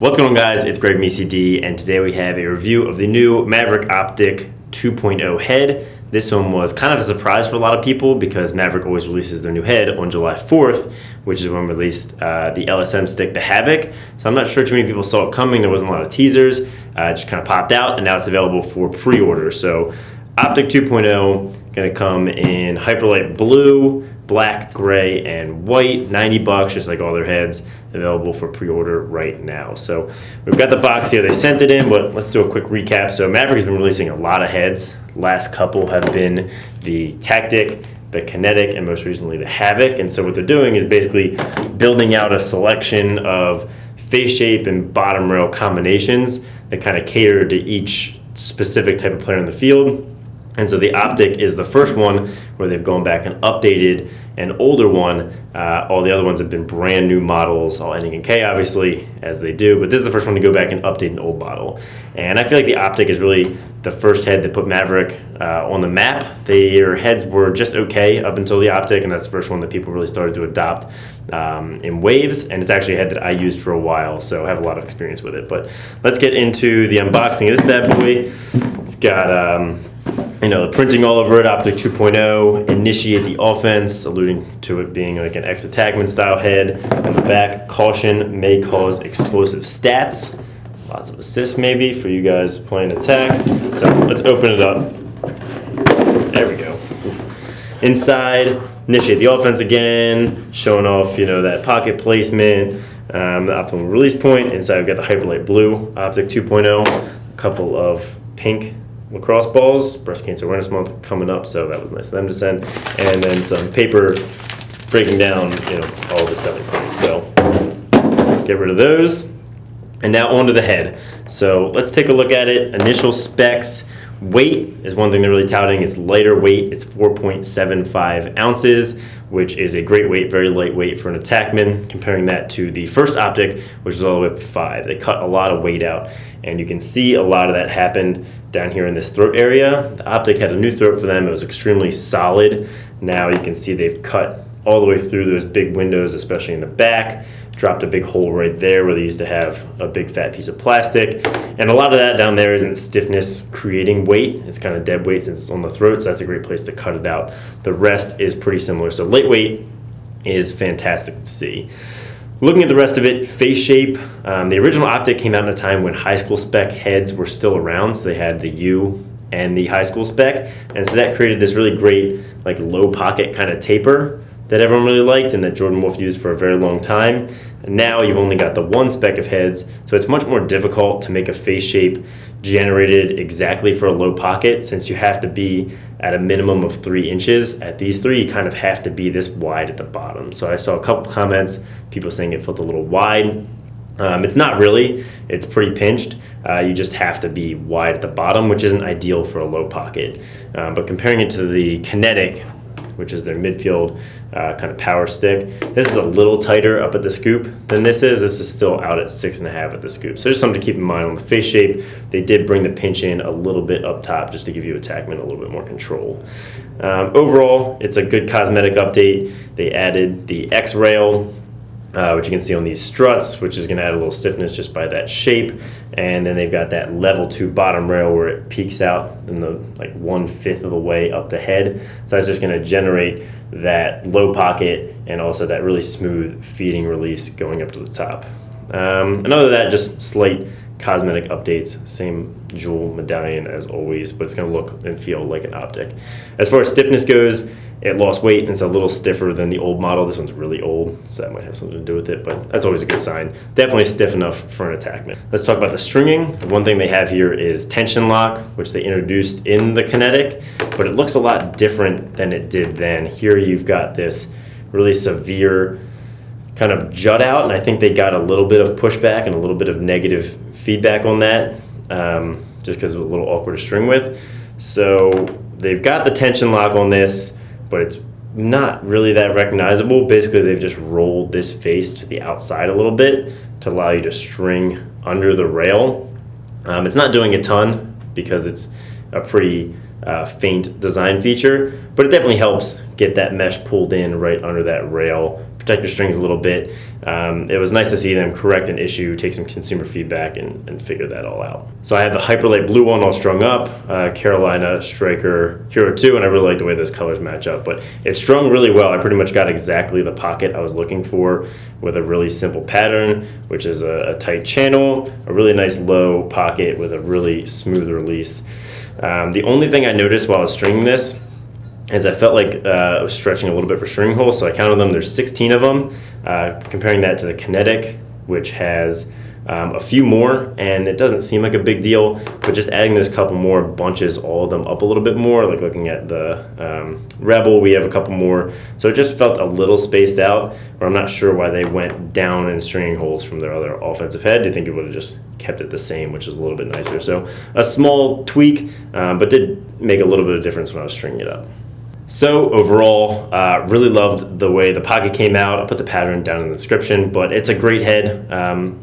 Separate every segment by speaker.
Speaker 1: What's going on, guys? It's Greg from ECD, and today we have a review of the new Maverik Optik 2.0 head. This one was kind of a surprise for a lot of people because Maverik always releases their new head on July 4th, which is when we released the LSM stick, the Havoc. So I'm not sure too many people saw it coming. There wasn't a lot of teasers. It just kind of popped out, and now it's available for pre-order. So Optik 2.0 going to come in Hyperlight Blue, black, gray, and white. 90 bucks, just like all their heads, available for pre-order right now. So we've got the box here. They sent it in, but let's do a quick recap. So Maverik has been releasing a lot of heads. Last couple have been the Tactic, the Kinetic, and most recently the Havoc. And so what they're doing is basically building out a selection of face shape and bottom rail combinations that kind of cater to each specific type of player in the field. And so the Optik is the first one where they've gone back and updated an older one. All the other ones have been brand new models, all ending in K, obviously, as they do. But this is the first one to go back and update an old model. And I feel like the Optik is really the first head that put Maverik on the map. Their heads were just okay up until the Optik, and that's the first one that people really started to adopt in waves. And it's actually a head that I used for a while, so I have a lot of experience with it. But let's get into the unboxing of this bad boy. It's got the printing all over it, Optik 2.0, initiate the offense, alluding to it being like an ex-attackman style head. On the back, caution may cause explosive stats. Lots of assists maybe for you guys playing attack. So let's open it up. There we go. Inside, initiate the offense again, showing off, that pocket placement, the optimal release point. Inside we've got the Hyperlight Blue, Optik 2.0, a couple of pink Lacrosse balls. Breast Cancer Awareness Month coming up, so that was nice of them to send. And then some paper breaking down, all the selling points. So get rid of those. And now onto the head. So let's take a look at it. Initial specs. Weight is one thing they're really touting. It's lighter weight. It's 4.75 ounces, which is a great weight, very lightweight for an attackman. Comparing that to the first Optik, which is all the way up to 5. They cut a lot of weight out, and you can see a lot of that happened down here in this throat area. The Optik had a new throat for them. It was extremely solid. Now you can see they've cut all the way through those big windows, especially in the back. Dropped a big hole right there where they used to have a big fat piece of plastic. And a lot of that down there isn't stiffness creating weight. It's kind of dead weight since it's on the throat, so that's a great place to cut it out. The rest is pretty similar. So lightweight is fantastic to see. Looking at the rest of it, face shape. The original Optik came out in a time when high school spec heads were still around. So they had the U and the high school spec. And so that created this really great low pocket kind of taper that everyone really liked and that Jordan Wolf used for a very long time. And now you've only got the one spec of heads, so it's much more difficult to make a face shape generated exactly for a low pocket since you have to be at a minimum of 3 inches. At these 3, you kind of have to be this wide at the bottom. So I saw a couple comments, people saying it felt a little wide. It's not really. It's pretty pinched. You just have to be wide at the bottom, which isn't ideal for a low pocket. But comparing it to the Kinetic, which is their midfield kind of power stick. This is a little tighter up at the scoop than this is. This is still out at 6.5 at the scoop. So just something to keep in mind on the face shape. They did bring the pinch in a little bit up top just to give you attackman a little bit more control. Overall, it's a good cosmetic update. They added the X rail, which you can see on these struts, which is going to add a little stiffness just by that shape. And then they've got that level 2 bottom rail where it peaks out in the 1/5 of the way up the head. So that's just going to generate that low pocket and also that really smooth feeding release going up to the top. And other than that, just slight cosmetic updates, same jewel medallion as always, but it's going to look and feel like an Optik. As far as stiffness goes, it lost weight and it's a little stiffer than the old model. This one's really old, so that might have something to do with it, but that's always a good sign. Definitely stiff enough for an attackman. Let's talk about the stringing. The one thing they have here is tension lock, which they introduced in the Kinetic, but it looks a lot different than it did then. Here you've got this really severe kind of jut out, and I think they got a little bit of pushback and a little bit of negative feedback on that, just because it was a little awkward to string with. So they've got the tension lock on this, but it's not really that recognizable. Basically, they've just rolled this face to the outside a little bit to allow you to string under the rail. It's not doing a ton because it's a pretty faint design feature, but it definitely helps get that mesh pulled in right under that rail, protect your strings a little bit. It was nice to see them correct an issue, take some consumer feedback, and figure that all out. So I have the Hyperlight blue one all strung up, Carolina Striker Hero 2, and I really like the way those colors match up. But it's strung really well. I pretty much got exactly the pocket I was looking for with a really simple pattern, which is a tight channel, a really nice low pocket with a really smooth release. The only thing I noticed while I was stringing this is I felt like I was stretching a little bit for string holes, so I counted them. There's 16 of them. Comparing that to the Kinetic, which has a few more, and it doesn't seem like a big deal, but just adding those couple more bunches all of them up a little bit more. Like looking at the Rebel, we have a couple more, so it just felt a little spaced out, or I'm not sure why they went down in stringing holes from their other offensive head. I think it would have just kept it the same, which is a little bit nicer. So a small tweak, but did make a little bit of difference when I was stringing it up. So overall, really loved the way the pocket came out. I'll put the pattern down in the description, but it's a great head.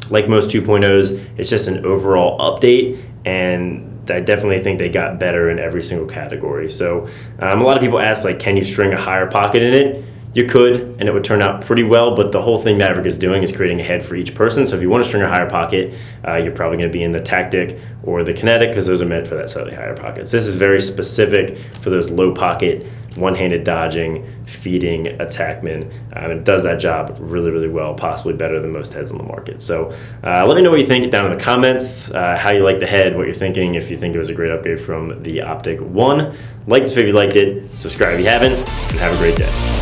Speaker 1: Like most 2.0s, it's just an overall update, and I definitely think they got better in every single category. So a lot of people ask, like, can you string a higher pocket in it? You could, and it would turn out pretty well, but the whole thing Maverik is doing is creating a head for each person. So if you want to string a higher pocket, you're probably going to be in the Tactic or the Kinetic, because those are meant for that slightly higher pocket. So this is very specific for those low pocket, one-handed dodging, feeding attackmen. It does that job really, really well, possibly better than most heads on the market. So let me know what you think down in the comments, how you like the head, what you're thinking, if you think it was a great upgrade from the Optik 1. Like this video if you liked it, subscribe if you haven't, and have a great day.